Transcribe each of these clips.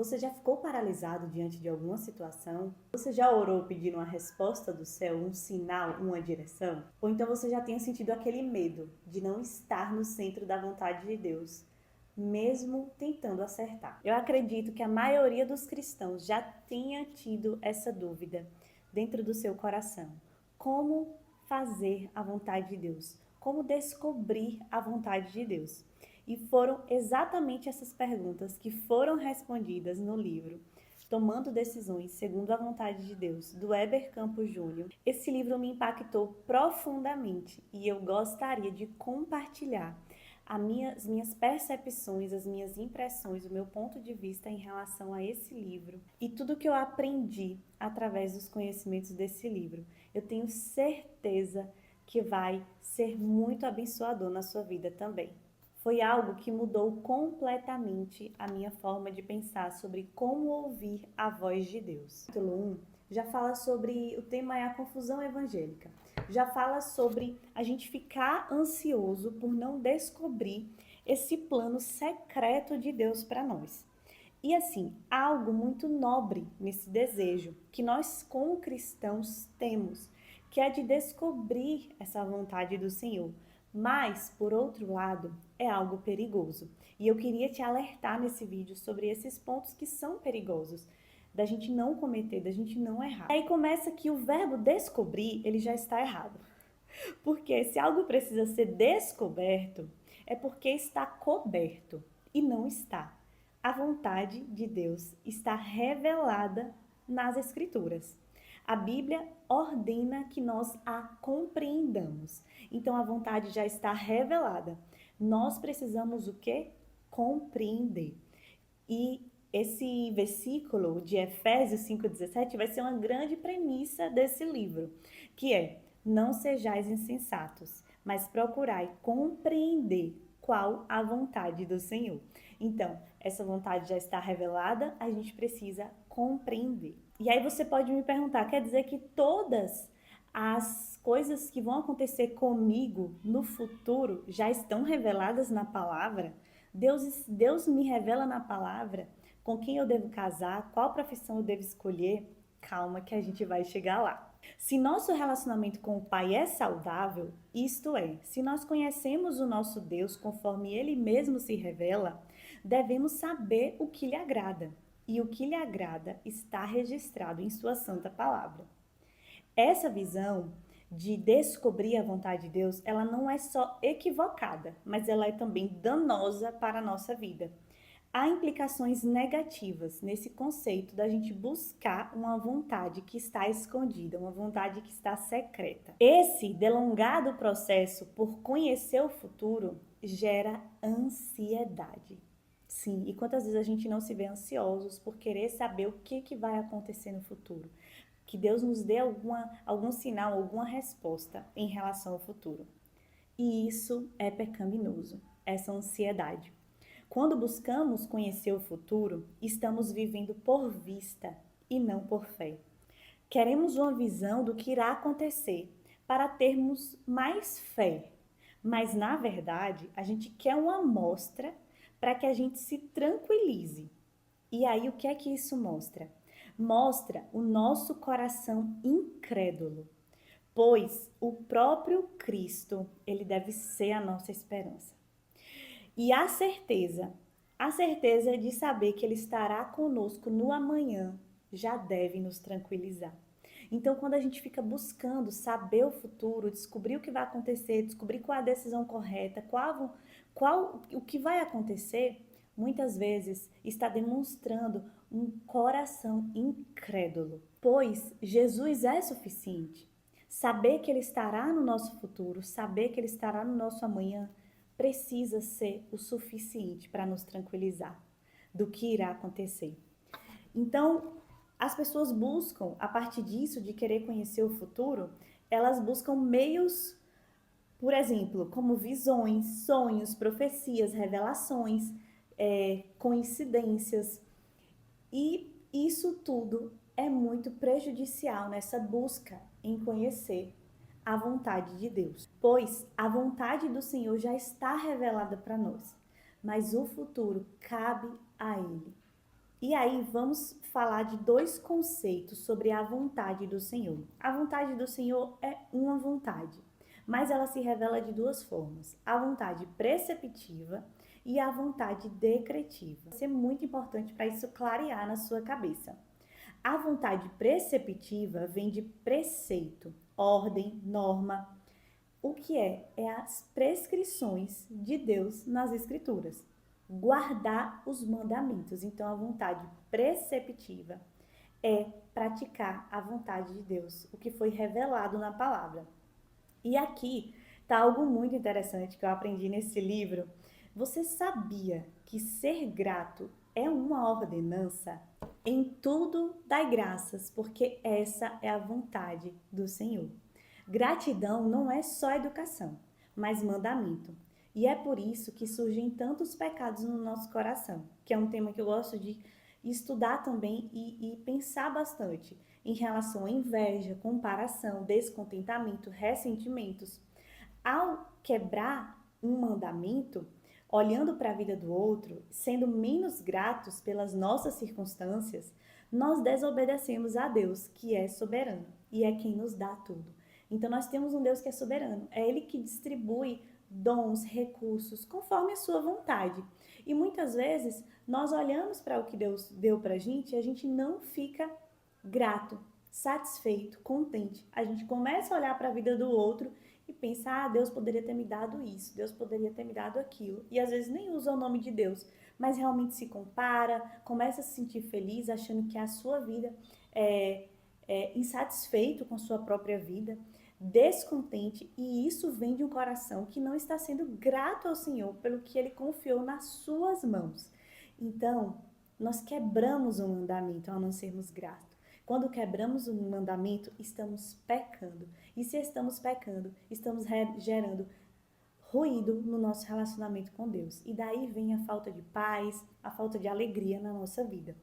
Você já ficou paralisado diante de alguma situação? Você já orou pedindo uma resposta do céu, um sinal, uma direção? Ou então você já tenha sentido aquele medo de não estar no centro da vontade de Deus, mesmo tentando acertar? Eu acredito que a maioria dos cristãos já tenha tido essa dúvida dentro do seu coração. Como fazer a vontade de Deus? Como descobrir a vontade de Deus? E foram exatamente essas perguntas que foram respondidas no livro Tomando Decisões Segundo a Vontade de Deus, do Heber Campos Júnior. Esse livro me impactou profundamente e eu gostaria de compartilhar as minhas percepções, as minhas impressões, o meu ponto de vista em relação a esse livro e tudo que eu aprendi através dos conhecimentos desse livro. Eu tenho certeza que vai ser muito abençoador na sua vida também. Foi algo que mudou completamente a minha forma de pensar sobre como ouvir a voz de Deus. O capítulo 1 já fala sobre, o tema é a confusão evangélica. Já fala sobre a gente ficar ansioso por não descobrir esse plano secreto de Deus para nós. E assim, há algo muito nobre nesse desejo que nós como cristãos temos, que é de descobrir essa vontade do Senhor. Mas, por outro lado, é algo perigoso. E eu queria te alertar nesse vídeo sobre esses pontos que são perigosos, da gente não cometer, da gente não errar. Aí começa que o verbo descobrir, ele já está errado. Porque se algo precisa ser descoberto, é porque está coberto e não está. A vontade de Deus está revelada nas Escrituras. A Bíblia ordena que nós a compreendamos. Então a vontade já está revelada. Nós precisamos o quê? Compreender. E esse versículo de Efésios 5,17 vai ser uma grande premissa desse livro, que é: não sejais insensatos, mas procurai compreender qual a vontade do Senhor. Então, essa vontade já está revelada, a gente precisa compreender. E aí você pode me perguntar, quer dizer que todas as coisas que vão acontecer comigo no futuro já estão reveladas na palavra? Deus me revela na palavra com quem eu devo casar, qual profissão eu devo escolher? Calma que a gente vai chegar lá. Se nosso relacionamento com o Pai é saudável, isto é, se nós conhecemos o nosso Deus conforme Ele mesmo se revela, devemos saber o que lhe agrada. E o que lhe agrada está registrado em sua santa palavra. Essa visão de descobrir a vontade de Deus, ela não é só equivocada, mas ela é também danosa para a nossa vida. Há implicações negativas nesse conceito da gente buscar uma vontade que está escondida, uma vontade que está secreta. Esse delongado processo por conhecer o futuro gera ansiedade. Sim, e quantas vezes a gente não se vê ansiosos por querer saber o que vai acontecer no futuro? Que Deus nos dê algum sinal, alguma resposta em relação ao futuro. E isso é pecaminoso, essa ansiedade. Quando buscamos conhecer o futuro, estamos vivendo por vista e não por fé. Queremos uma visão do que irá acontecer para termos mais fé, mas na verdade a gente quer uma amostra para que a gente se tranquilize. E aí o que é que isso mostra? Mostra o nosso coração incrédulo, pois o próprio Cristo, ele deve ser a nossa esperança. E a certeza de saber que Ele estará conosco no amanhã, já deve nos tranquilizar. Então, quando a gente fica buscando saber o futuro, descobrir o que vai acontecer, descobrir qual a decisão correta, o que vai acontecer, muitas vezes está demonstrando um coração incrédulo, pois Jesus é suficiente. Saber que Ele estará no nosso futuro, saber que Ele estará no nosso amanhã, precisa ser o suficiente para nos tranquilizar do que irá acontecer. Então, as pessoas buscam, a partir disso, de querer conhecer o futuro, elas buscam meios, por exemplo, como visões, sonhos, profecias, revelações, coincidências. E isso tudo é muito prejudicial nessa busca em conhecer a vontade de Deus, pois a vontade do Senhor já está revelada para nós, mas o futuro cabe a Ele. E aí vamos falar de dois conceitos sobre a vontade do Senhor. A vontade do Senhor é uma vontade, mas ela se revela de duas formas: a vontade preceptiva e a vontade decretiva. Isso é muito importante para isso clarear na sua cabeça. A vontade preceptiva vem de preceito, ordem, norma. O que é? É as prescrições de Deus nas Escrituras. Guardar os mandamentos. Então, a vontade preceptiva é praticar a vontade de Deus, o que foi revelado na palavra. E aqui está algo muito interessante que eu aprendi nesse livro. Você sabia que ser grato é uma ordenança? Em tudo dai graças, porque essa é a vontade do Senhor. Gratidão não é só educação, mas mandamento. E é por isso que surgem tantos pecados no nosso coração, que é um tema que eu gosto de estudar também e pensar bastante em relação à inveja, comparação, descontentamento, ressentimentos. Ao quebrar um mandamento, olhando para a vida do outro, sendo menos gratos pelas nossas circunstâncias, nós desobedecemos a Deus, que é soberano e é quem nos dá tudo. Então nós temos um Deus que é soberano, é Ele que distribui dons, recursos, conforme a sua vontade. E muitas vezes nós olhamos para o que Deus deu para a gente e a gente não fica grato, satisfeito, contente. A gente começa a olhar para a vida do outro e pensa, Deus poderia ter me dado isso, Deus poderia ter me dado aquilo. E às vezes nem usa o nome de Deus, mas realmente se compara, começa a se sentir feliz, achando que a sua vida é insatisfeito com a sua própria vida, descontente, e isso vem de um coração que não está sendo grato ao Senhor pelo que Ele confiou nas suas mãos. Então, nós quebramos um mandamento ao não sermos gratos. Quando quebramos um mandamento, estamos pecando. E se estamos pecando, estamos gerando ruído no nosso relacionamento com Deus. E daí vem a falta de paz, a falta de alegria na nossa vida.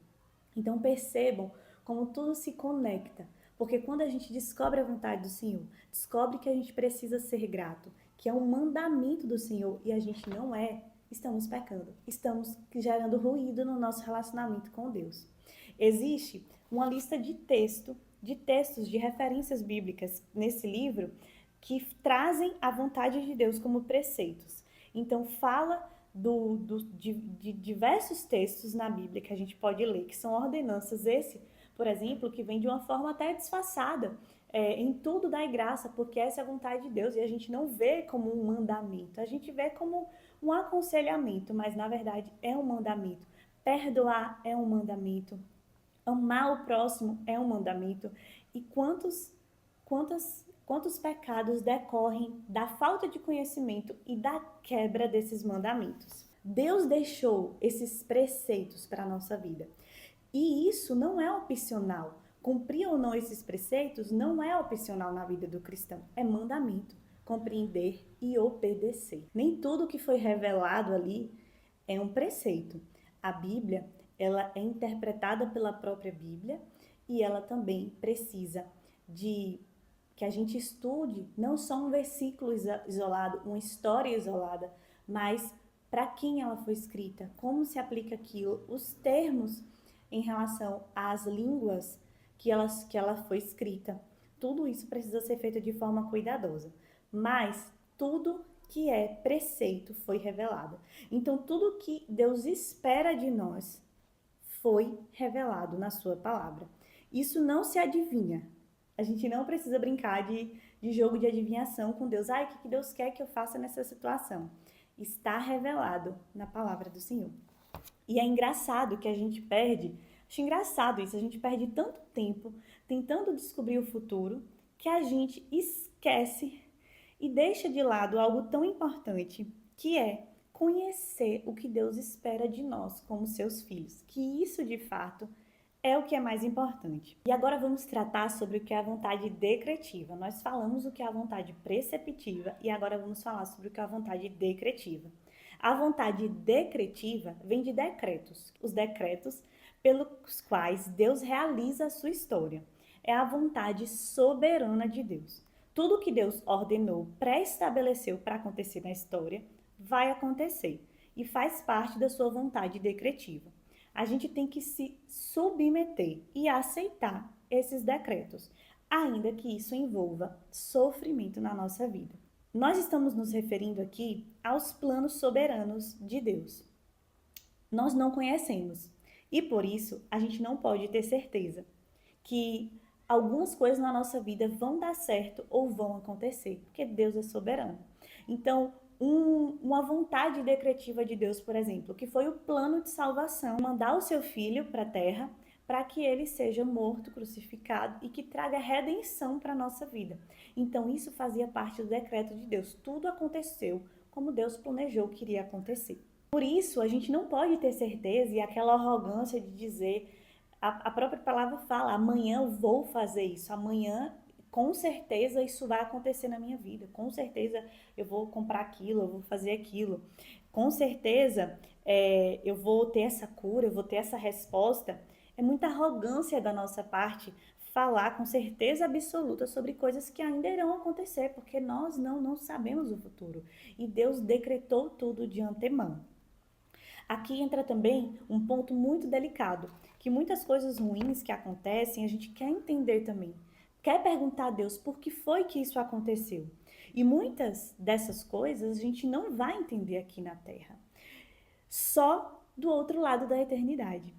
Então percebam como tudo se conecta. Porque quando a gente descobre a vontade do Senhor, descobre que a gente precisa ser grato, que é um mandamento do Senhor e a gente não é, estamos pecando. Estamos gerando ruído no nosso relacionamento com Deus. Existe uma lista de textos, de referências bíblicas nesse livro que trazem a vontade de Deus como preceitos. Então fala de diversos textos na Bíblia que a gente pode ler, que são ordenanças. Esse, por exemplo, que vem de uma forma até disfarçada, em tudo dai graça, porque essa é a vontade de Deus, e a gente não vê como um mandamento, a gente vê como um aconselhamento, mas na verdade é um mandamento. Perdoar é um mandamento, amar o próximo é um mandamento. E quantos pecados decorrem da falta de conhecimento e da quebra desses mandamentos? Deus deixou esses preceitos para a nossa vida. E isso não é opcional. Cumprir ou não esses preceitos não é opcional na vida do cristão. É mandamento. Compreender e obedecer. Nem tudo que foi revelado ali é um preceito. A Bíblia, ela é interpretada pela própria Bíblia e ela também precisa de que a gente estude não só um versículo isolado, uma história isolada, mas para quem ela foi escrita, como se aplica aquilo, os termos em relação às línguas que ela foi escrita. Tudo isso precisa ser feito de forma cuidadosa. Mas tudo que é preceito foi revelado. Então, tudo que Deus espera de nós foi revelado na sua palavra. Isso não se adivinha. A gente não precisa brincar de jogo de adivinhação com Deus. O que Deus quer que eu faça nessa situação? Está revelado na palavra do Senhor. E é engraçado que a gente perde, acho engraçado isso, a gente perde tanto tempo tentando descobrir o futuro que a gente esquece e deixa de lado algo tão importante, que é conhecer o que Deus espera de nós como seus filhos, que isso de fato é o que é mais importante. E agora vamos tratar sobre o que é a vontade decretiva. Nós falamos o que é a vontade preceptiva e agora vamos falar sobre o que é a vontade decretiva. A vontade decretiva vem de decretos, os decretos pelos quais Deus realiza a sua história. É a vontade soberana de Deus. Tudo que Deus ordenou, pré-estabeleceu para acontecer na história, vai acontecer e faz parte da sua vontade decretiva. A gente tem que se submeter e aceitar esses decretos, ainda que isso envolva sofrimento na nossa vida. Nós estamos nos referindo aqui aos planos soberanos de Deus. Nós não conhecemos e por isso a gente não pode ter certeza que algumas coisas na nossa vida vão dar certo ou vão acontecer, porque Deus é soberano. Então, uma vontade decretiva de Deus, por exemplo, que foi o plano de salvação, mandar o seu filho para a terra para que ele seja morto, crucificado e que traga redenção para a nossa vida. Então, isso fazia parte do decreto de Deus. Tudo aconteceu como Deus planejou que iria acontecer. Por isso, a gente não pode ter certeza e aquela arrogância de dizer, a própria palavra fala, amanhã eu vou fazer isso, amanhã com certeza isso vai acontecer na minha vida, com certeza eu vou comprar aquilo, eu vou fazer aquilo, com certeza eu vou ter essa cura, eu vou ter essa resposta. É muita arrogância da nossa parte falar com certeza absoluta sobre coisas que ainda irão acontecer, porque nós não sabemos o futuro e Deus decretou tudo de antemão. Aqui entra também um ponto muito delicado, que muitas coisas ruins que acontecem a gente quer entender também. Quer perguntar a Deus por que foi que isso aconteceu. E muitas dessas coisas a gente não vai entender aqui na Terra, só do outro lado da eternidade.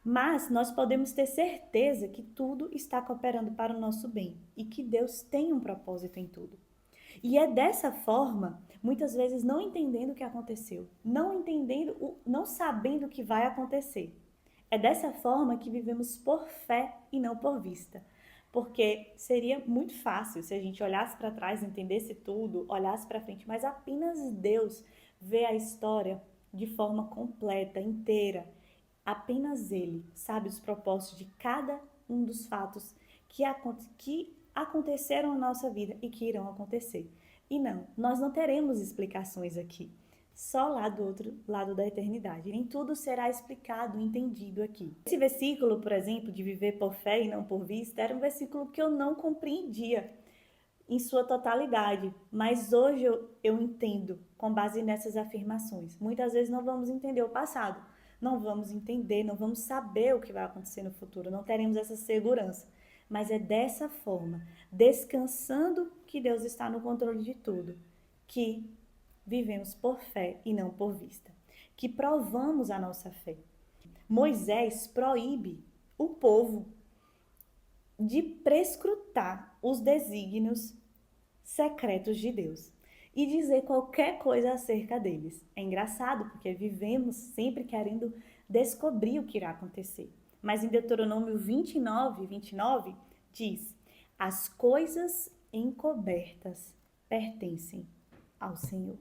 Mas nós podemos ter certeza que tudo está cooperando para o nosso bem e que Deus tem um propósito em tudo. E é dessa forma, muitas vezes não entendendo o que aconteceu, não sabendo o que vai acontecer. É dessa forma que vivemos por fé e não por vista. Porque seria muito fácil se a gente olhasse para trás, entendesse tudo, olhasse para frente, mas apenas Deus vê a história de forma completa, inteira. Apenas Ele sabe os propósitos de cada um dos fatos que aconteceram na nossa vida e que irão acontecer. E não, nós não teremos explicações aqui, só lá do outro lado da eternidade. Nem tudo será explicado, entendido aqui. Esse versículo, por exemplo, de viver por fé e não por vista, era um versículo que eu não compreendia em sua totalidade, mas hoje eu entendo com base nessas afirmações. Muitas vezes não vamos entender o passado, não vamos entender, não vamos saber o que vai acontecer no futuro, não teremos essa segurança. Mas é dessa forma, descansando que Deus está no controle de tudo, que vivemos por fé e não por vista, que provamos a nossa fé. Moisés proíbe o povo de prescrutar os desígnios secretos de Deus e dizer qualquer coisa acerca deles. É engraçado porque vivemos sempre querendo descobrir o que irá acontecer. Mas em Deuteronômio 29 diz: as coisas encobertas pertencem ao Senhor,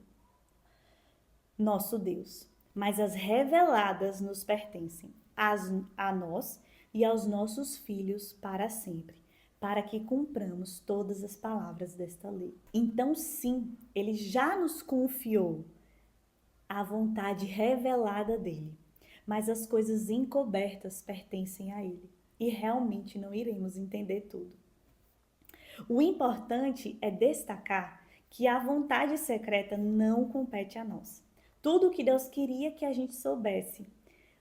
nosso Deus, mas as reveladas nos pertencem a nós e aos nossos filhos para sempre, para que cumpramos todas as palavras desta lei. Então, sim, Ele já nos confiou a vontade revelada dele, mas as coisas encobertas pertencem a Ele e realmente não iremos entender tudo. O importante é destacar que a vontade secreta não compete a nós. Tudo o que Deus queria que a gente soubesse,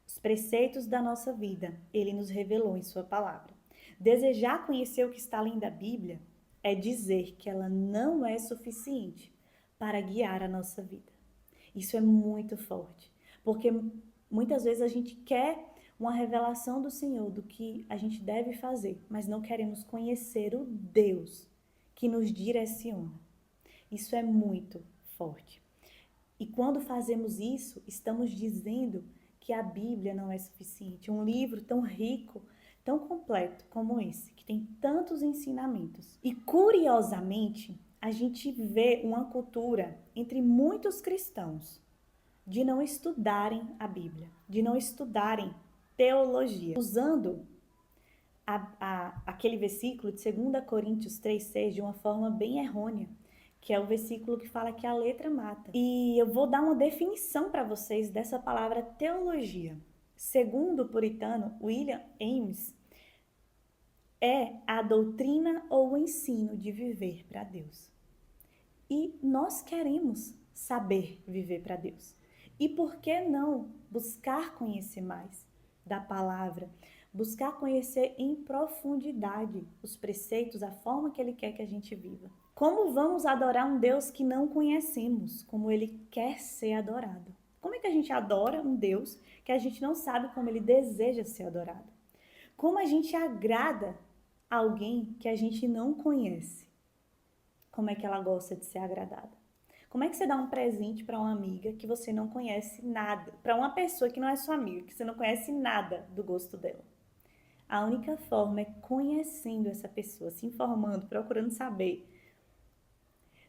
os preceitos da nossa vida, Ele nos revelou em Sua palavra. Desejar conhecer o que está além da Bíblia é dizer que ela não é suficiente para guiar a nossa vida. Isso é muito forte, porque muitas vezes a gente quer uma revelação do Senhor do que a gente deve fazer, mas não queremos conhecer o Deus que nos direciona. Isso é muito forte. E quando fazemos isso, estamos dizendo que a Bíblia não é suficiente. Um livro tão rico, tão completo como esse, que tem tantos ensinamentos. E curiosamente, a gente vê uma cultura entre muitos cristãos de não estudarem a Bíblia, de não estudarem teologia, usando aquele versículo de 2 Coríntios 3,6 de uma forma bem errônea, que é o versículo que fala que a letra mata. E eu vou dar uma definição para vocês dessa palavra teologia. Segundo o puritano William Ames, é a doutrina ou o ensino de viver para Deus. E nós queremos saber viver para Deus. E por que não buscar conhecer mais? da palavra, buscar conhecer em profundidade os preceitos, a forma que Ele quer que a gente viva. Como vamos adorar um Deus que não conhecemos, como Ele quer ser adorado? Como é que a gente adora um Deus que a gente não sabe como Ele deseja ser adorado? Como a gente agrada alguém que a gente não conhece? Como é que ela gosta de ser agradada? Como é que você dá um presente para uma amiga que você não conhece nada? Para uma pessoa que não é sua amiga, que você não conhece nada do gosto dela? A única forma é conhecendo essa pessoa, se informando, procurando saber.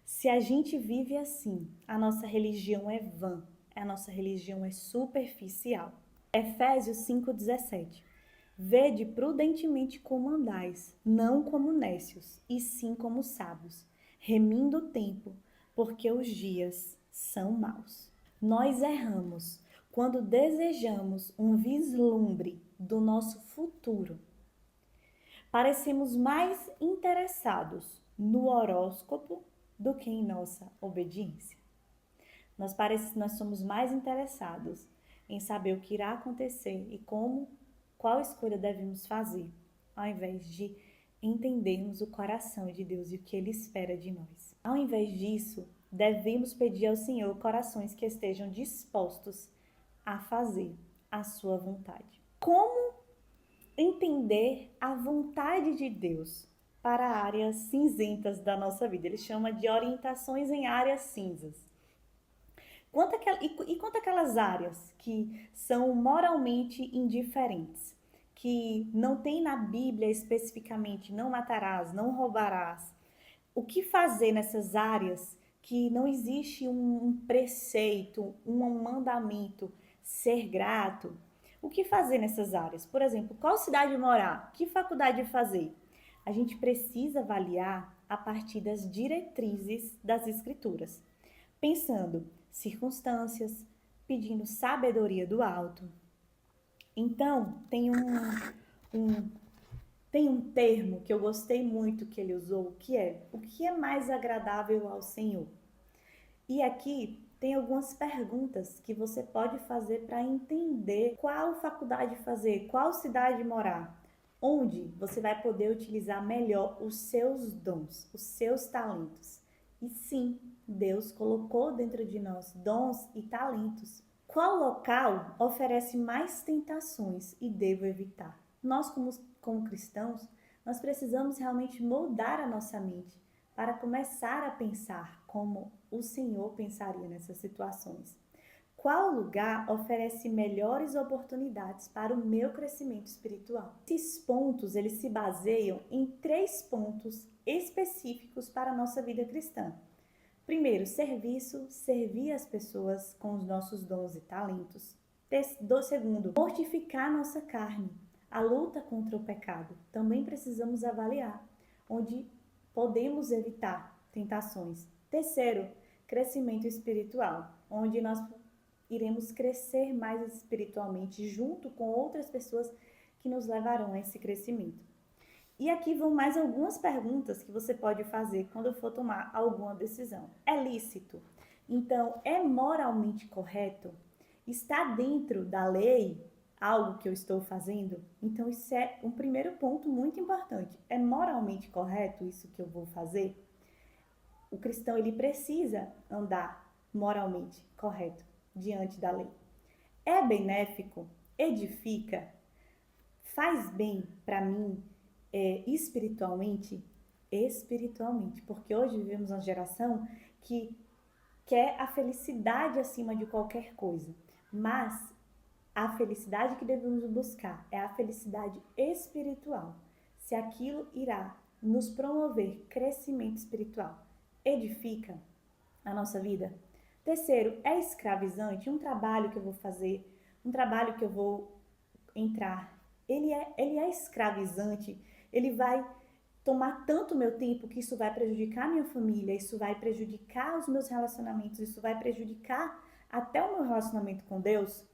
Se a gente vive assim, a nossa religião é vã, a nossa religião é superficial. Efésios 5,17. Vede prudentemente como andais, não como nécios, e sim como sábios, remindo o tempo, porque os dias são maus. Nós erramos quando desejamos um vislumbre do nosso futuro. Parecemos mais interessados no horóscopo do que em nossa obediência. Nós somos mais interessados em saber o que irá acontecer e qual escolha devemos fazer, ao invés de entendermos o coração de Deus e o que Ele espera de nós. Ao invés disso, devemos pedir ao Senhor corações que estejam dispostos a fazer a sua vontade. Como entender a vontade de Deus para áreas cinzentas da nossa vida? Ele chama de orientações em áreas cinzas. Quanto aquelas áreas que são moralmente indiferentes, que não tem na Bíblia especificamente, não matarás, não roubarás, o que fazer nessas áreas que não existe um preceito, um mandamento, ser grato? O que fazer nessas áreas? Por exemplo, qual cidade morar? Que faculdade fazer? A gente precisa avaliar a partir das diretrizes das Escrituras, pensando circunstâncias, pedindo sabedoria do alto. Então, tem um termo que eu gostei muito que ele usou, que é: o que é mais agradável ao Senhor? E aqui tem algumas perguntas que você pode fazer para entender qual faculdade fazer, qual cidade morar, onde você vai poder utilizar melhor os seus dons, os seus talentos. E sim, Deus colocou dentro de nós dons e talentos. Qual local oferece mais tentações e devo evitar? Nós, como cristãos, nós precisamos realmente moldar a nossa mente para começar a pensar como o Senhor pensaria nessas situações. Qual lugar oferece melhores oportunidades para o meu crescimento espiritual? Esses pontos, eles se baseiam em 3 pontos específicos para a nossa vida cristã. Primeiro, serviço, servir as pessoas com os nossos dons e talentos. Segundo, mortificar nossa carne, a luta contra o pecado. Também precisamos avaliar onde podemos evitar tentações. Terceiro, crescimento espiritual, onde nós iremos crescer mais espiritualmente junto com outras pessoas que nos levarão a esse crescimento. E aqui vão mais algumas perguntas que você pode fazer quando for tomar alguma decisão. É lícito? Então, é moralmente correto? Está dentro da lei algo que eu estou fazendo? Então, isso é um primeiro ponto muito importante. É moralmente correto isso que eu vou fazer? O cristão, ele precisa andar moralmente correto diante da lei. É benéfico? Edifica? Faz bem para mim? Espiritualmente, porque hoje vivemos uma geração que quer a felicidade acima de qualquer coisa, mas a felicidade que devemos buscar é a felicidade espiritual, se aquilo irá nos promover crescimento espiritual, edifica a nossa vida. Terceiro, é escravizante? Um trabalho que eu vou fazer, um trabalho que eu vou entrar, ele é escravizante? Ele vai tomar tanto meu tempo que isso vai prejudicar a minha família, isso vai prejudicar os meus relacionamentos, isso vai prejudicar até o meu relacionamento com Deus?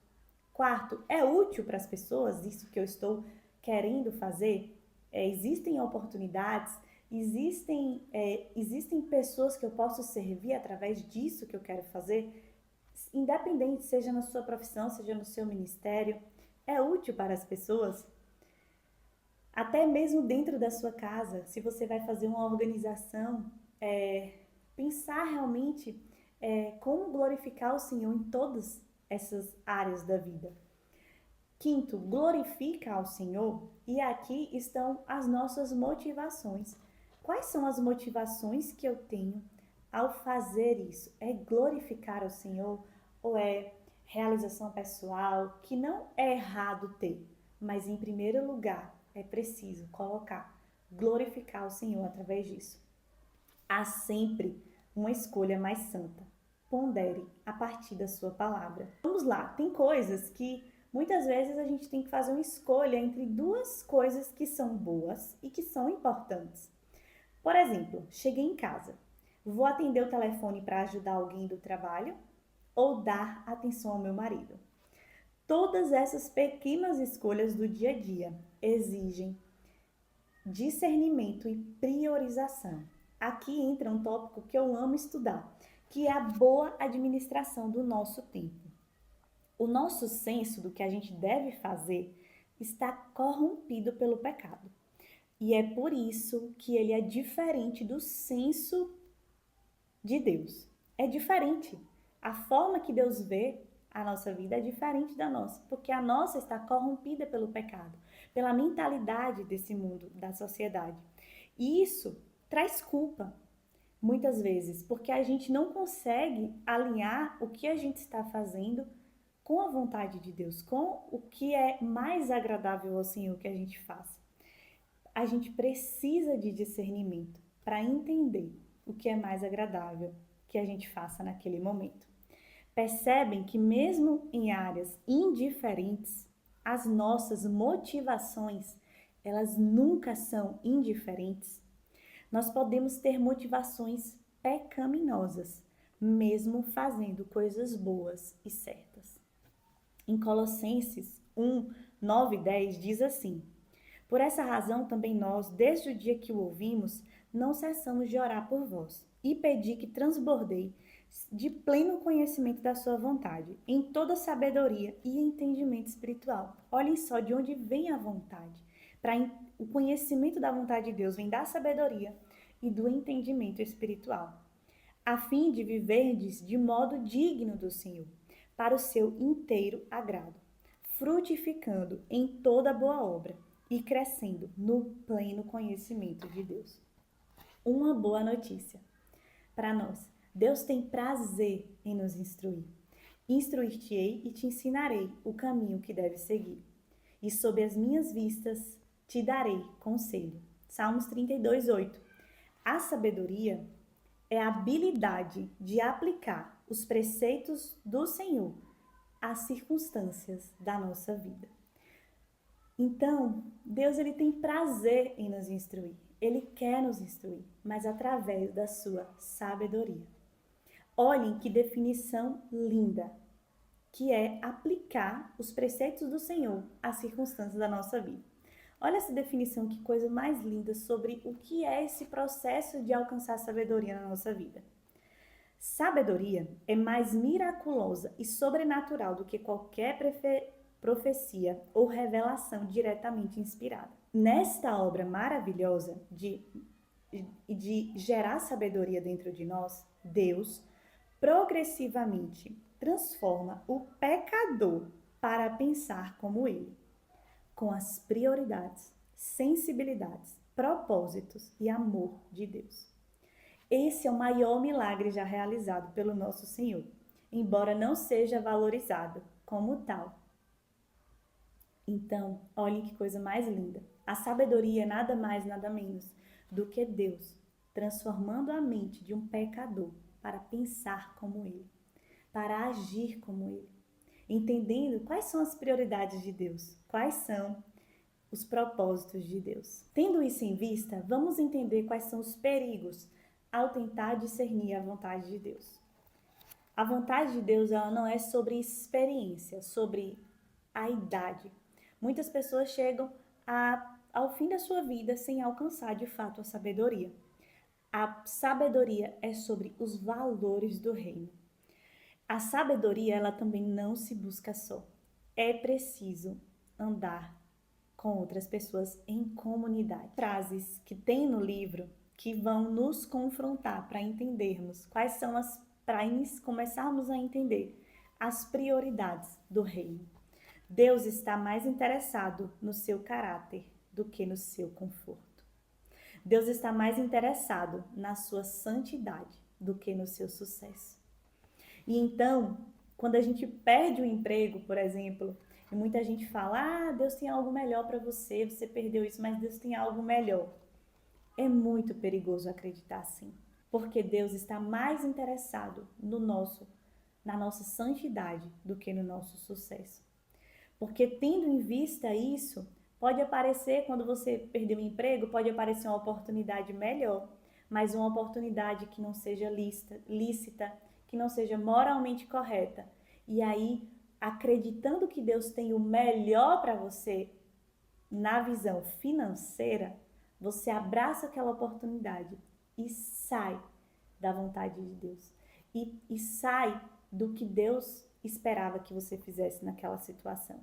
Quarto, é útil para as pessoas isso que eu estou querendo fazer? Existem oportunidades, existem pessoas que eu posso servir através disso que eu quero fazer? Independente, seja na sua profissão, seja no seu ministério, É útil para as pessoas? Até mesmo dentro da sua casa, se você vai fazer uma organização, pensar realmente como glorificar o Senhor em todas essas áreas da vida. Quinto, glorifica ao Senhor, e aqui estão as nossas motivações. Quais são as motivações que eu tenho ao fazer isso? É glorificar ao Senhor ou é realização pessoal, que não é errado ter, mas em primeiro lugar é preciso colocar glorificar o Senhor através disso. Há sempre uma escolha mais santa. Pondere a partir da sua palavra. Vamos lá, tem coisas que muitas vezes a gente tem que fazer uma escolha entre duas coisas que são boas e que são importantes. Por exemplo, cheguei em casa, vou atender o telefone para ajudar alguém do trabalho ou dar atenção ao meu marido. Todas essas pequenas escolhas do dia a dia exigem discernimento e priorização. Aqui entra um tópico que eu amo estudar, que é a boa administração do nosso tempo. O nosso senso do que a gente deve fazer está corrompido pelo pecado. E é por isso que ele é diferente do senso de Deus. É diferente. A forma que Deus vê a nossa vida é diferente da nossa, porque a nossa está corrompida pelo pecado, pela mentalidade desse mundo, da sociedade. E isso traz culpa, muitas vezes, porque a gente não consegue alinhar o que a gente está fazendo com a vontade de Deus, com o que é mais agradável ao Senhor que a gente faça. A gente precisa de discernimento para entender o que é mais agradável que a gente faça naquele momento. Percebem que mesmo em áreas indiferentes, as nossas motivações, elas nunca são indiferentes. Nós podemos ter motivações pecaminosas, mesmo fazendo coisas boas e certas. Em Colossenses 1, 9 e 10 diz assim: por essa razão também nós, desde o dia que o ouvimos, não cessamos de orar por vós e pedir que transbordei de pleno conhecimento da sua vontade, em toda sabedoria e entendimento espiritual. Olhem só de onde vem a vontade. O conhecimento da vontade de Deus vem da sabedoria e do entendimento espiritual, a fim de viverdes de modo digno do Senhor, para o seu inteiro agrado, frutificando em toda boa obra e crescendo no pleno conhecimento de Deus. Uma boa notícia para nós. Deus tem prazer em nos instruir. Instruir-te-ei e te ensinarei o caminho que deves seguir. E sob as minhas vistas te darei conselho. Salmos 32, 8. A sabedoria é a habilidade de aplicar os preceitos do Senhor às circunstâncias da nossa vida. Então, Deus ele tem prazer em nos instruir. Ele quer nos instruir, mas através da sua sabedoria. Olhem que definição linda, que é aplicar os preceitos do Senhor às circunstâncias da nossa vida. Olha essa definição, que coisa mais linda sobre o que é esse processo de alcançar sabedoria na nossa vida. Sabedoria é mais miraculosa e sobrenatural do que qualquer profecia ou revelação diretamente inspirada. Nesta obra maravilhosa de gerar sabedoria dentro de nós, Deus progressivamente transforma o pecador para pensar como ele, com as prioridades, sensibilidades, propósitos e amor de Deus. Esse é o maior milagre já realizado pelo nosso Senhor, embora não seja valorizado como tal. Então, olhem que coisa mais linda. A sabedoria é nada mais, nada menos do que Deus transformando a mente de um pecador para pensar como ele, para agir como ele, entendendo quais são as prioridades de Deus, quais são os propósitos de Deus. Tendo isso em vista, vamos entender quais são os perigos ao tentar discernir a vontade de Deus. A vontade de Deus, ela não é sobre experiência, sobre a idade. Muitas pessoas chegam ao fim da sua vida sem alcançar de fato a sabedoria. A sabedoria é sobre os valores do reino. A sabedoria, ela também não se busca só. É preciso andar com outras pessoas em comunidade. Frases que tem no livro que vão nos confrontar para entendermos quais são para começarmos a entender as prioridades do reino. Deus está mais interessado no seu caráter do que no seu conforto. Deus está mais interessado na sua santidade do que no seu sucesso. E então, quando a gente perde o emprego, por exemplo, e muita gente fala, Deus tem algo melhor para você, você perdeu isso, mas Deus tem algo melhor. É muito perigoso acreditar assim, porque Deus está mais interessado na nossa santidade do que no nosso sucesso. Porque tendo em vista isso, pode aparecer, quando você perdeu o emprego, pode aparecer uma oportunidade melhor, mas uma oportunidade que não seja lícita, que não seja moralmente correta. E aí, acreditando que Deus tem o melhor para você na visão financeira, você abraça aquela oportunidade e sai da vontade de Deus. E sai do que Deus esperava que você fizesse naquela situação.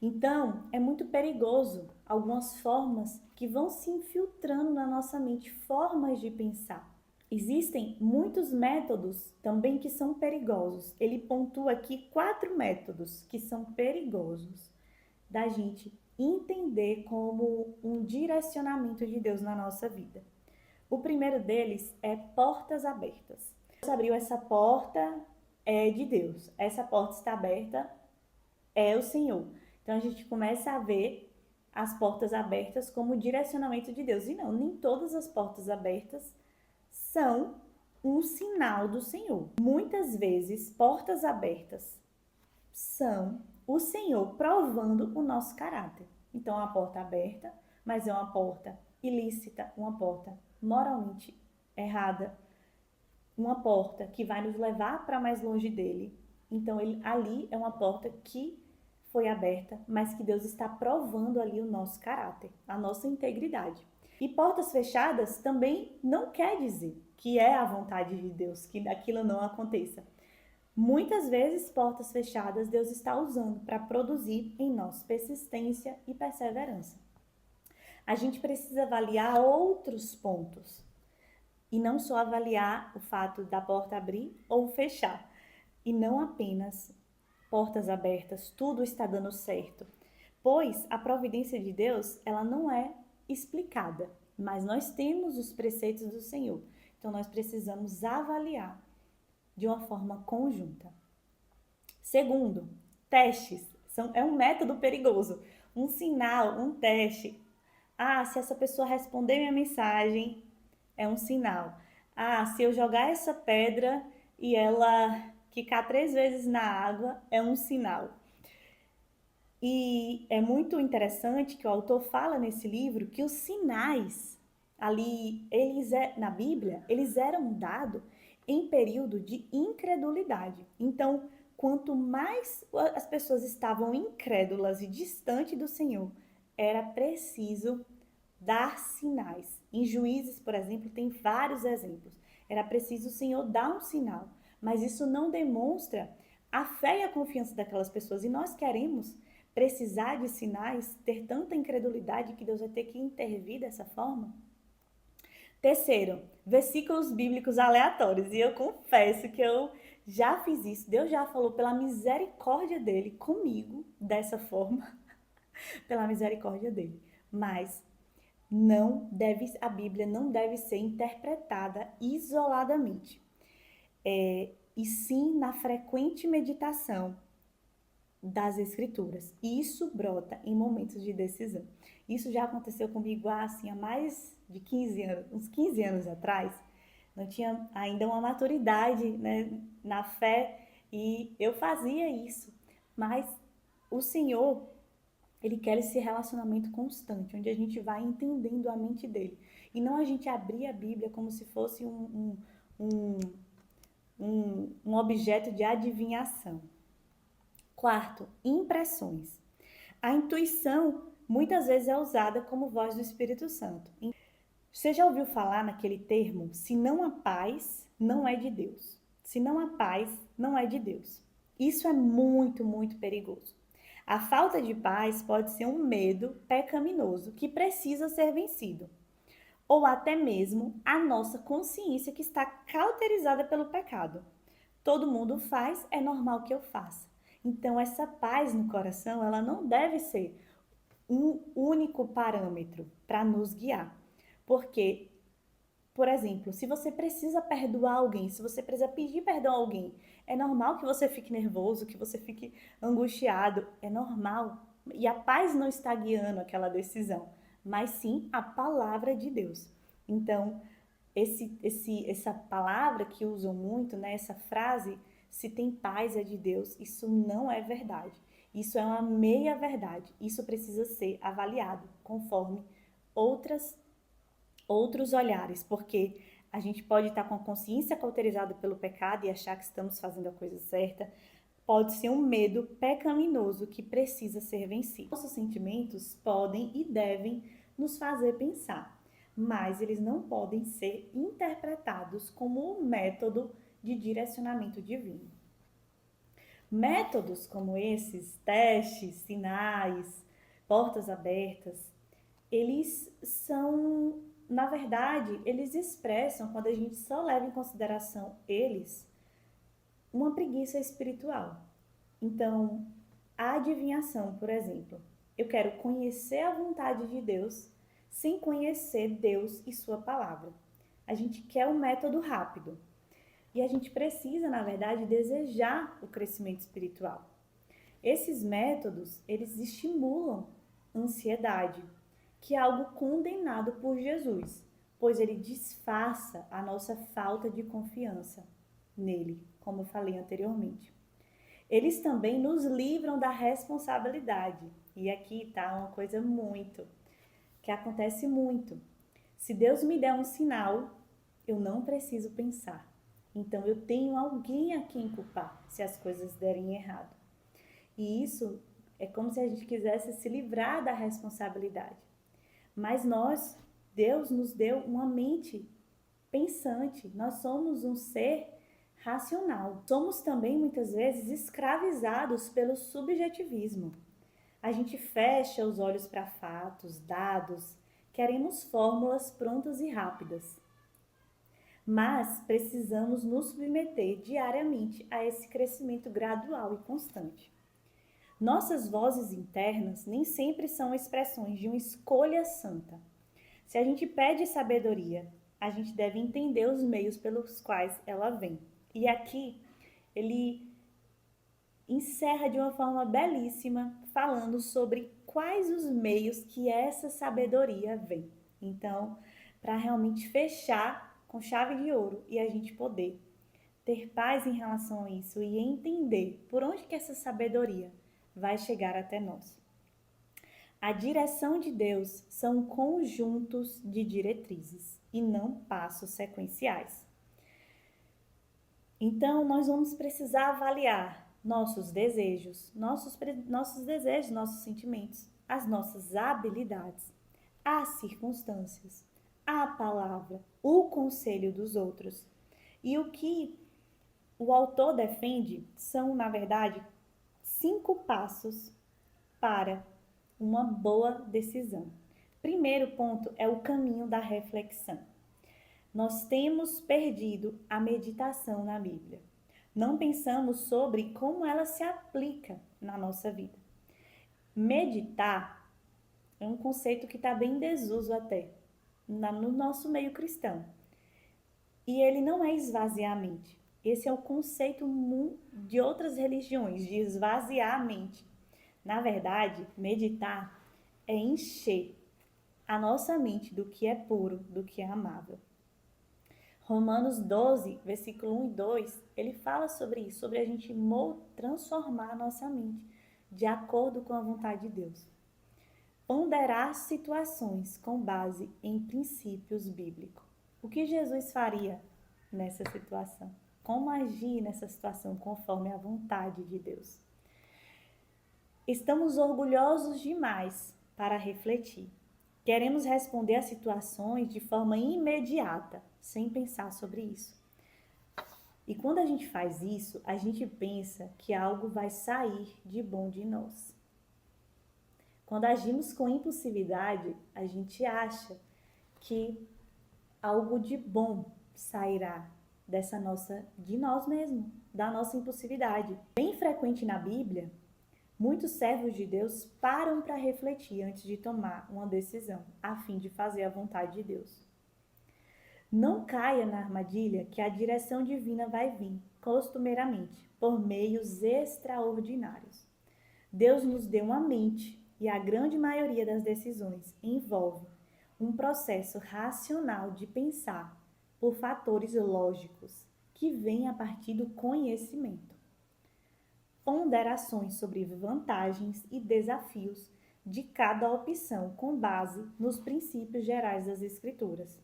Então, é muito perigoso algumas formas que vão se infiltrando na nossa mente, formas de pensar. Existem muitos métodos também que são perigosos. Ele pontua aqui 4 métodos que são perigosos da gente entender como um direcionamento de Deus na nossa vida. O primeiro deles é portas abertas. Deus abriu essa porta, é de Deus. Essa porta está aberta, é o Senhor. Então a gente começa a ver as portas abertas como direcionamento de Deus. E não, nem todas as portas abertas são um sinal do Senhor. Muitas vezes, portas abertas são o Senhor provando o nosso caráter. Então, é uma porta aberta, mas é uma porta ilícita, uma porta moralmente errada, uma porta que vai nos levar para mais longe dele. Então, ali é uma porta que foi aberta, mas que Deus está provando ali o nosso caráter, a nossa integridade. E portas fechadas também não quer dizer que é a vontade de Deus, que aquilo não aconteça. Muitas vezes, portas fechadas Deus está usando para produzir em nós persistência e perseverança. A gente precisa avaliar outros pontos e não só avaliar o fato da porta abrir ou fechar, e não apenas portas abertas, tudo está dando certo, pois a providência de Deus, ela não é explicada, mas nós temos os preceitos do Senhor, então nós precisamos avaliar de uma forma conjunta. Segundo, testes. É um método perigoso. Um sinal, um teste. Se essa pessoa responder minha mensagem, é um sinal. Se eu jogar essa pedra e ela quicar 3 vezes na água, é um sinal. E é muito interessante que o autor fala nesse livro que os sinais ali, na Bíblia, eles eram dados em período de incredulidade. Então, quanto mais as pessoas estavam incrédulas e distante do Senhor, era preciso dar sinais. Em Juízes, por exemplo, tem vários exemplos. Era preciso o Senhor dar um sinal, mas isso não demonstra a fé e a confiança daquelas pessoas. E nós queremos precisar de sinais, ter tanta incredulidade que Deus vai ter que intervir dessa forma? Terceiro, versículos bíblicos aleatórios. E eu confesso que eu já fiz isso. Deus já falou pela misericórdia dele comigo dessa forma, pela misericórdia dele. Mas a Bíblia não deve ser interpretada isoladamente. E sim na frequente meditação das Escrituras. Isso brota em momentos de decisão. Isso já aconteceu comigo há mais de 15 anos, uns 15 anos atrás. Não tinha ainda uma maturidade, né, na fé e eu fazia isso. Mas o Senhor, Ele quer esse relacionamento constante, onde a gente vai entendendo a mente dele. E não a gente abrir a Bíblia como se fosse um objeto de adivinhação. Quarto, impressões. A intuição muitas vezes é usada como voz do Espírito Santo. Você já ouviu falar naquele termo, se não há paz, não é de Deus. Se não há paz, não é de Deus. Isso é muito, muito perigoso. A falta de paz pode ser um medo pecaminoso que precisa ser vencido, ou até mesmo a nossa consciência que está cauterizada pelo pecado. Todo mundo faz, é normal que eu faça. Então, essa paz no coração, ela não deve ser um único parâmetro para nos guiar. Porque, por exemplo, se você precisa perdoar alguém, se você precisa pedir perdão a alguém, é normal que você fique nervoso, que você fique angustiado, é normal. E a paz não está guiando aquela decisão, mas sim a palavra de Deus. Então, essa palavra que usam muito, né, essa frase, se tem paz é de Deus, isso não é verdade. Isso é uma meia verdade. Isso precisa ser avaliado conforme outros olhares, porque a gente pode estar com a consciência cauterizada pelo pecado e achar que estamos fazendo a coisa certa. Pode ser um medo pecaminoso que precisa ser vencido. Nossos sentimentos podem e devem nos fazer pensar, mas eles não podem ser interpretados como um método de direcionamento divino. Métodos como esses, testes, sinais, portas abertas, eles são, na verdade, eles expressam, quando a gente só leva em consideração eles, uma preguiça espiritual. Então, a adivinhação, por exemplo, eu quero conhecer a vontade de Deus sem conhecer Deus e sua palavra. A gente quer um método rápido e a gente precisa, na verdade, desejar o crescimento espiritual. Esses métodos, eles estimulam ansiedade, que é algo condenado por Jesus, pois ele disfarça a nossa falta de confiança nele, como eu falei anteriormente. Eles também nos livram da responsabilidade. E aqui está uma coisa que acontece muito. Se Deus me der um sinal, eu não preciso pensar. Então eu tenho alguém a quem culpar se as coisas derem errado. E isso é como se a gente quisesse se livrar da responsabilidade. Mas Deus nos deu uma mente pensante. Nós somos um ser racional. Somos também muitas vezes escravizados pelo subjetivismo. A gente fecha os olhos para fatos, dados, queremos fórmulas prontas e rápidas. Mas precisamos nos submeter diariamente a esse crescimento gradual e constante. Nossas vozes internas nem sempre são expressões de uma escolha santa. Se a gente pede sabedoria, a gente deve entender os meios pelos quais ela vem. E aqui ele encerra de uma forma belíssima, falando sobre quais os meios que essa sabedoria vem. Então, para realmente fechar com chave de ouro e a gente poder ter paz em relação a isso e entender por onde que essa sabedoria vai chegar até nós. A direção de Deus são conjuntos de diretrizes e não passos sequenciais. Então, nós vamos precisar avaliar nossos desejos, nossos sentimentos, as nossas habilidades, as circunstâncias, a palavra, o conselho dos outros. E o que o autor defende são, na verdade, 5 passos para uma boa decisão. Primeiro ponto é o caminho da reflexão. Nós temos perdido a meditação na Bíblia. Não pensamos sobre como ela se aplica na nossa vida. Meditar é um conceito que está bem em desuso até no nosso meio cristão. E ele não é esvaziar a mente. Esse é o conceito de outras religiões, de esvaziar a mente. Na verdade, meditar é encher a nossa mente do que é puro, do que é amável. Romanos 12, versículo 1 e 2, ele fala sobre isso, sobre a gente transformar a nossa mente de acordo com a vontade de Deus. Ponderar situações com base em princípios bíblicos. O que Jesus faria nessa situação? Como agir nessa situação conforme a vontade de Deus? Estamos orgulhosos demais para refletir. Queremos responder a situações de forma imediata, sem pensar sobre isso. E quando a gente faz isso, a gente pensa que algo vai sair de bom de nós. Quando agimos com impulsividade, a gente acha que algo de bom sairá de nós mesmos, da nossa impulsividade. Bem frequente na Bíblia, muitos servos de Deus param para refletir antes de tomar uma decisão, a fim de fazer a vontade de Deus. Não caia na armadilha que a direção divina vai vir, costumeiramente, por meios extraordinários. Deus nos deu uma mente e a grande maioria das decisões envolve um processo racional de pensar por fatores lógicos que vêm a partir do conhecimento. Ponderações sobre vantagens e desafios de cada opção com base nos princípios gerais das Escrituras.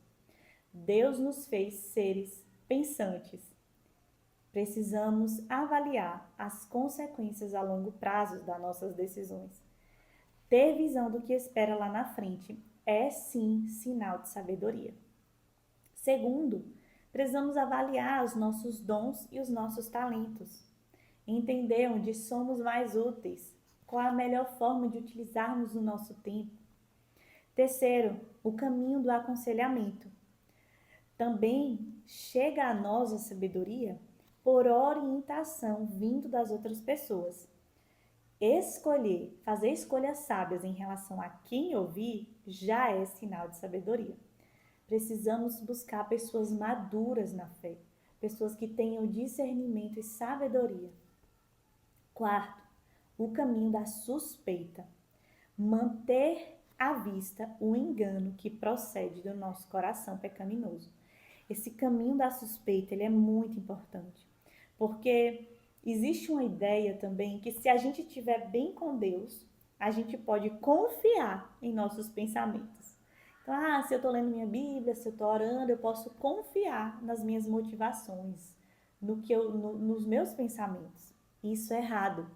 Deus nos fez seres pensantes. Precisamos avaliar as consequências a longo prazo das nossas decisões. Ter visão do que espera lá na frente é sim sinal de sabedoria. Segundo, precisamos avaliar os nossos dons e os nossos talentos. Entender onde somos mais úteis, qual a melhor forma de utilizarmos o nosso tempo. Terceiro, o caminho do aconselhamento. Também chega a nós a sabedoria por orientação vindo das outras pessoas. Fazer escolhas sábias em relação a quem ouvir, já é sinal de sabedoria. Precisamos buscar pessoas maduras na fé, pessoas que tenham discernimento e sabedoria. Quarto, o caminho da suspeita. Manter à vista o engano que procede do nosso coração pecaminoso. Esse caminho da suspeita, ele é muito importante, porque existe uma ideia também que se a gente estiver bem com Deus, a gente pode confiar em nossos pensamentos. Então, se eu estou lendo minha Bíblia, se eu estou orando, eu posso confiar nas minhas motivações, nos meus pensamentos. Isso é errado,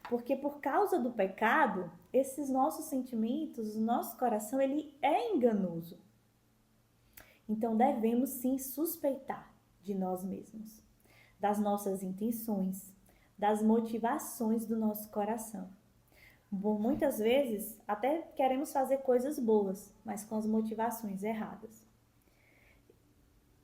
porque por causa do pecado, esses nossos sentimentos, o nosso coração, ele é enganoso. Então, devemos sim suspeitar de nós mesmos, das nossas intenções, das motivações do nosso coração. Muitas vezes, até queremos fazer coisas boas, mas com as motivações erradas.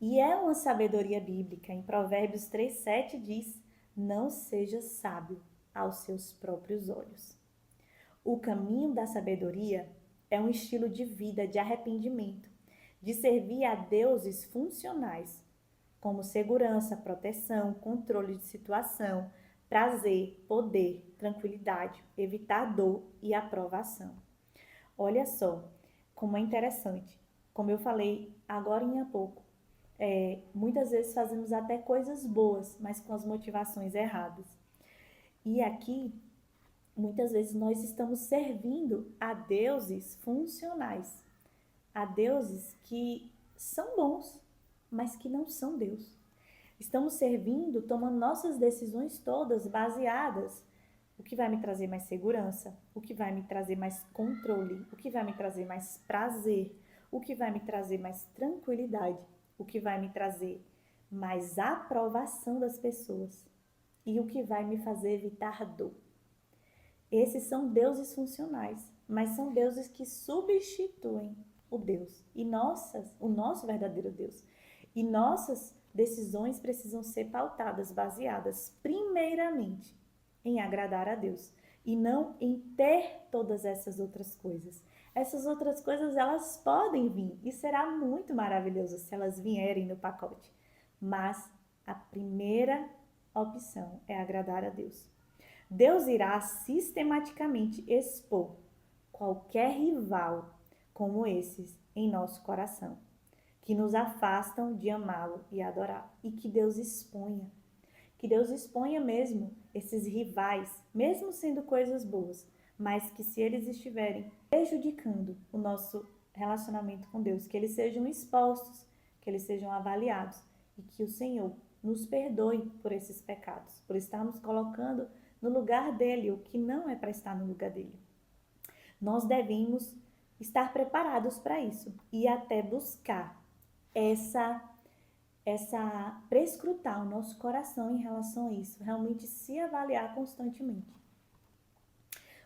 E é uma sabedoria bíblica. Em Provérbios 3:7 diz: não seja sábio aos seus próprios olhos. O caminho da sabedoria é um estilo de vida de arrependimento, de servir a deuses funcionais, como segurança, proteção, controle de situação, prazer, poder, tranquilidade, evitar dor e aprovação. Olha só como é interessante. Como eu falei agora há pouco, muitas vezes fazemos até coisas boas, mas com as motivações erradas. E aqui, muitas vezes nós estamos servindo a deuses funcionais, a deuses que são bons, mas que não são Deus. Estamos servindo, tomando nossas decisões todas baseadas o que vai me trazer mais segurança, o que vai me trazer mais controle, o que vai me trazer mais prazer, o que vai me trazer mais tranquilidade, o que vai me trazer mais aprovação das pessoas e o que vai me fazer evitar dor. Esses são deuses funcionais, mas são deuses que substituem o Deus e o nosso verdadeiro Deus. E nossas decisões precisam ser pautadas, baseadas primeiramente em agradar a Deus e não em ter todas essas outras coisas. Essas outras coisas, elas podem vir e será muito maravilhoso se elas vierem no pacote. Mas a primeira opção é agradar a Deus. Deus irá sistematicamente expor qualquer rival como esses em nosso coração, que nos afastam de amá-lo e adorar. E que Deus exponha mesmo esses rivais, mesmo sendo coisas boas, mas que se eles estiverem prejudicando o nosso relacionamento com Deus, que eles sejam expostos, que eles sejam avaliados e que o Senhor nos perdoe por esses pecados, por estarmos colocando no lugar dele o que não é para estar no lugar dele. Nós devemos estar preparados para isso e até buscar prescrutar o nosso coração em relação a isso, realmente se avaliar constantemente.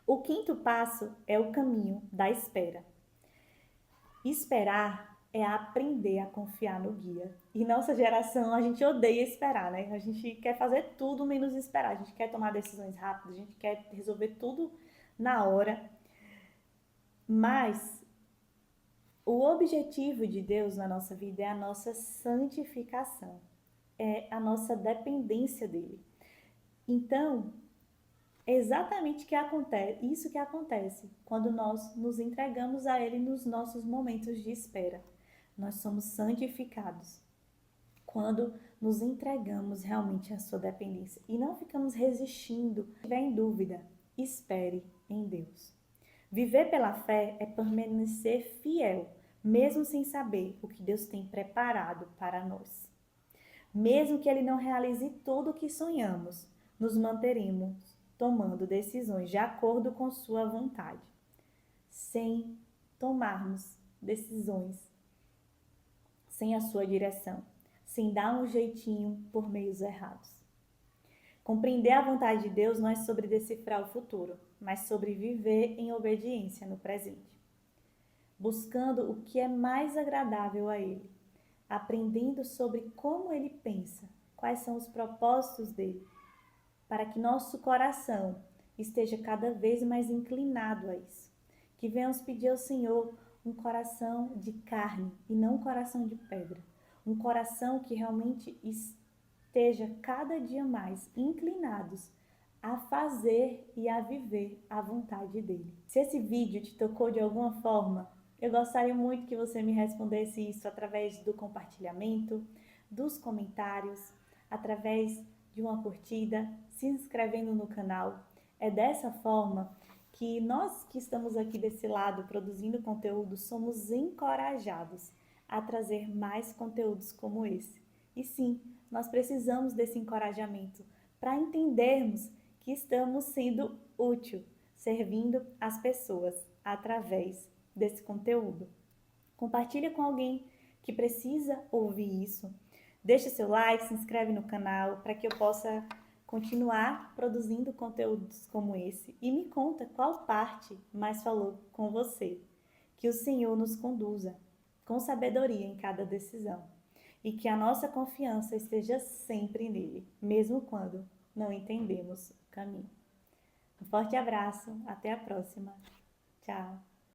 O quinto passo é o caminho da espera. Esperar é aprender a confiar no guia. E nossa geração, a gente odeia esperar, né? A gente quer fazer tudo menos esperar. A gente quer tomar decisões rápidas, a gente quer resolver tudo na hora. Mas o objetivo de Deus na nossa vida é a nossa santificação, é a nossa dependência dele. Então, é exatamente isso que acontece quando nós nos entregamos a ele nos nossos momentos de espera. Nós somos santificados quando nos entregamos realmente à sua dependência e não ficamos resistindo. Se tiver em dúvida, espere em Deus. Viver pela fé é permanecer fiel, mesmo sem saber o que Deus tem preparado para nós. Mesmo que Ele não realize tudo o que sonhamos, nos manteremos tomando decisões de acordo com sua vontade, sem tomarmos decisões sem a sua direção, sem dar um jeitinho por meios errados. Compreender a vontade de Deus não é sobre decifrar o futuro, mas sobre viver em obediência no presente, buscando o que é mais agradável a Ele, aprendendo sobre como Ele pensa, quais são os propósitos dele, para que nosso coração esteja cada vez mais inclinado a isso. Que venhamos pedir ao Senhor um coração de carne e não um coração de pedra. Um coração que realmente esteja cada dia mais inclinados a fazer e a viver a vontade dele. Se esse vídeo te tocou de alguma forma, eu gostaria muito que você me respondesse isso através do compartilhamento, dos comentários, através de uma curtida, se inscrevendo no canal. É dessa forma que nós que estamos aqui desse lado produzindo conteúdo somos encorajados a trazer mais conteúdos como esse. E sim, nós precisamos desse encorajamento para entendermos que estamos sendo útil, servindo as pessoas através desse conteúdo. Compartilha com alguém que precisa ouvir isso. Deixa seu like, se inscreve no canal para que eu possa continuar produzindo conteúdos como esse e me conta qual parte mais falou com você. Que o Senhor nos conduza com sabedoria em cada decisão e que a nossa confiança esteja sempre nele, mesmo quando não entendemos o caminho. Um forte abraço, até a próxima. Tchau!